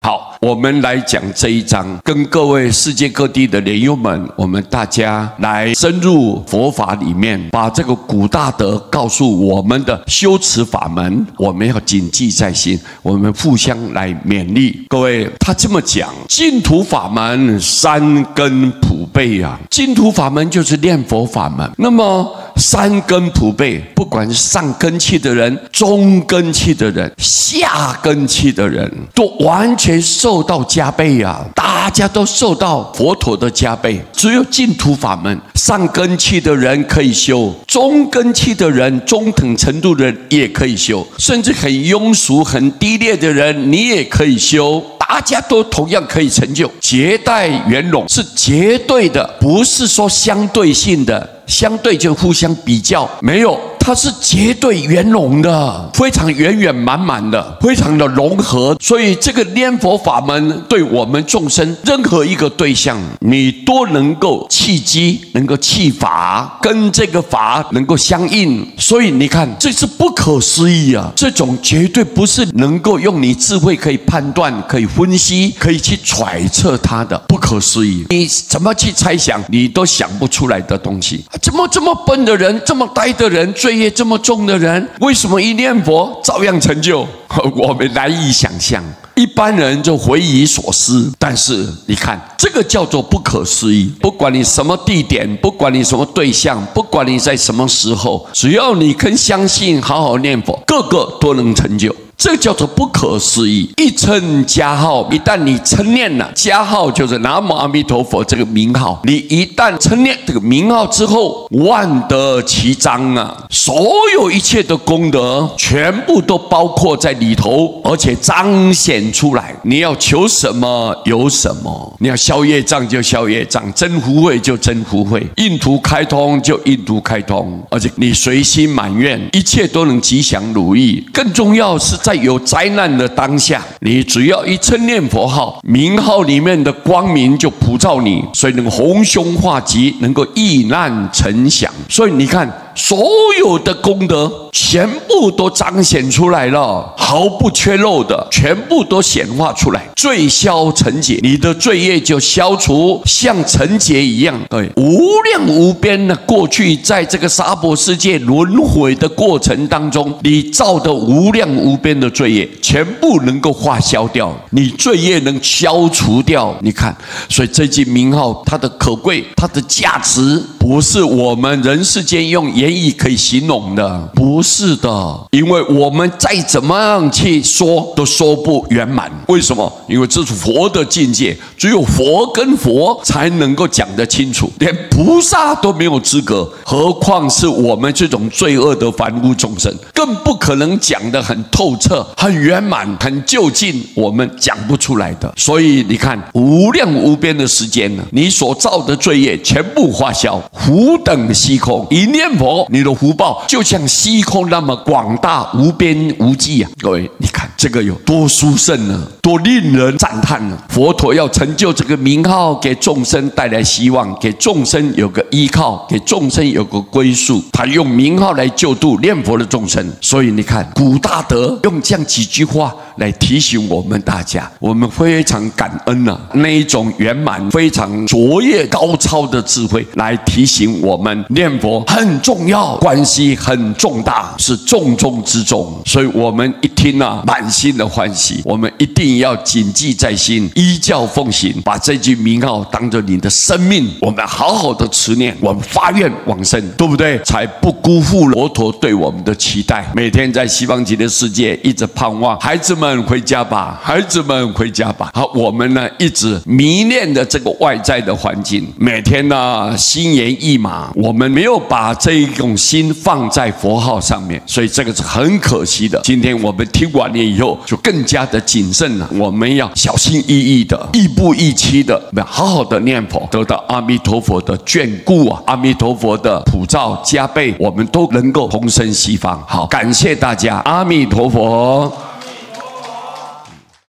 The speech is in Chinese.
好，我们来讲这一章，跟各位世界各地的莲友们，我们大家来深入佛法里面，把这个古大德告诉我们的修持法门，我们要谨记在心，我们互相来勉励。各位，他这么讲，净土法门三根普被啊，净土法门就是念佛法门。那么三根普被，不管是上根器的人、中根器的人、下根器的人，都完全受到加倍啊！大家都受到佛陀的加倍。只有净土法门，上根器的人可以修，中根器的人、中等程度的人也可以修，甚至很庸俗、很低劣的人，你也可以修。大家都同样可以成就，结带圆融是绝对的，不是说相对性的，相对就互相比较，没有，它是绝对圆融的，非常圆圆满满的，非常的融合。所以这个念佛法门对我们众生任何一个对象，你都能够契机，能够契法，跟这个法能够相应。所以你看，这是不可思议啊！这种绝对不是能够用你智慧可以判断、可以分析、可以去揣测它的，不可思议。你怎么去猜想，你都想不出来的东西。怎么这么笨的人，这么呆的人，罪业这么重的人，为什么一念佛照样成就？我们难以想象，一般人就匪夷所思。但是你看，这个叫做不可思议。不管你什么地点，不管你什么对象，不管你在什么时候，只要你肯相信，好好念佛，个个都能成就。这叫做不可思议。一称加号，一旦你称念了加号，就是南无阿弥陀佛这个名号。你一旦称念这个名号之后，万得其章啊！所有一切的功德，全部都包括在里头，而且彰显出来。你要求什么有什么，你要消业障就消业障，增福慧就增福慧，印图开通就印图开通，而且你随心满愿，一切都能吉祥如意。更重要是在有灾难的当下，你只要一称念佛号，名号里面的光明就普照你，所以能够洪凶化吉，能够避难成祥。所以你看，所有的功德全部都彰显出来了，毫不缺漏的，全部都显化出来。罪消成解，你的罪业就消除，像成劫一样。对，无量无边的过去，在这个娑婆世界轮回的过程当中，你造的无量无边的罪业，全部能够化消掉，你罪业能消除掉。你看，所以这句名号，它的可贵，它的价值，不是我们人世间用言语可以形容的，不是的。因为我们再怎么样去说，都说不圆满。为什么？因为这是佛的境界，只有佛跟佛才能够讲得清楚，连菩萨都没有资格，何况是我们这种罪恶的凡夫众生，更不可能讲得很透彻、很圆满、很究竟，我们讲不出来的。所以你看，无量无边的时间呢，你所造的罪业全部化消，福等虚空。一念佛，你的福报就像虚空那么广大无边无际啊！各位，你看这个有多殊胜呢，多令人赞叹呢！佛陀要成就这个名号，给众生带来希望，给众生有个依靠，给众生有个归宿。他用名号来救度念佛的众生。所以你看，古大德用这样几句话来提醒我们大家，我们非常感恩啊，那一种圆满、非常卓越、高超的智慧，来提醒我们念佛很重要，关系很重大，是重中之重。所以我们一听啊，满心的欢喜，我们一定要谨记在心，依教奉行，把这句名号当作你的生命，我们好好的持念，我们发愿往生，对不对？才不辜负了佛陀对我们的期待。每天在西方极乐世界一直盼望孩子们回家吧，孩子们回家吧。好，我们呢一直迷恋的这个外在的环境，每天呢心猿意马，我们没有把这一种心放在佛号上面，所以这个是很可惜的。今天我们听完了以后，就更加的谨慎了。我们要小心翼翼的，亦步亦趋的，好好的念佛，得到阿弥陀佛的眷顾啊，阿弥陀佛的普照加倍，我们都能够同生西方。好，感谢大家，阿弥陀佛。